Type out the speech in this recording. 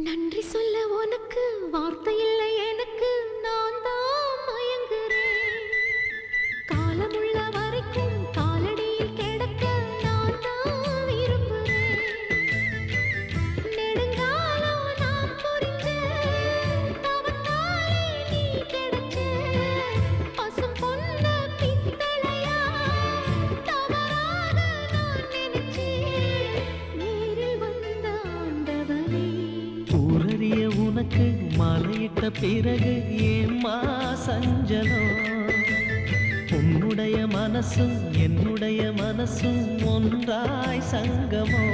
நன்றி சொல்ல உனக்கு வார்த்தை இல்லை எனக்கு, நான் தான் மயங்குறேன். காலமுள்ள வரைக்கும் காலடியில் கிடக்க நான் தான் விரும்புறேன். நெடுங்காலம் நான் புரிஞ்ச தவத்தாலே நீ கிடைச்ச பசும் பொன்ன பித்தளையா தவறாக நான் நினைச்சேன். நேரில் வந்த ஆண்டவனே, ஊரறிய உனக்கு மலையிட்ட பிறகு ஏம்மா சஞ்சலம்? உன்னுடைய மனசும் என்னுடைய மனசும் ஒன்றாய் சங்கமோ?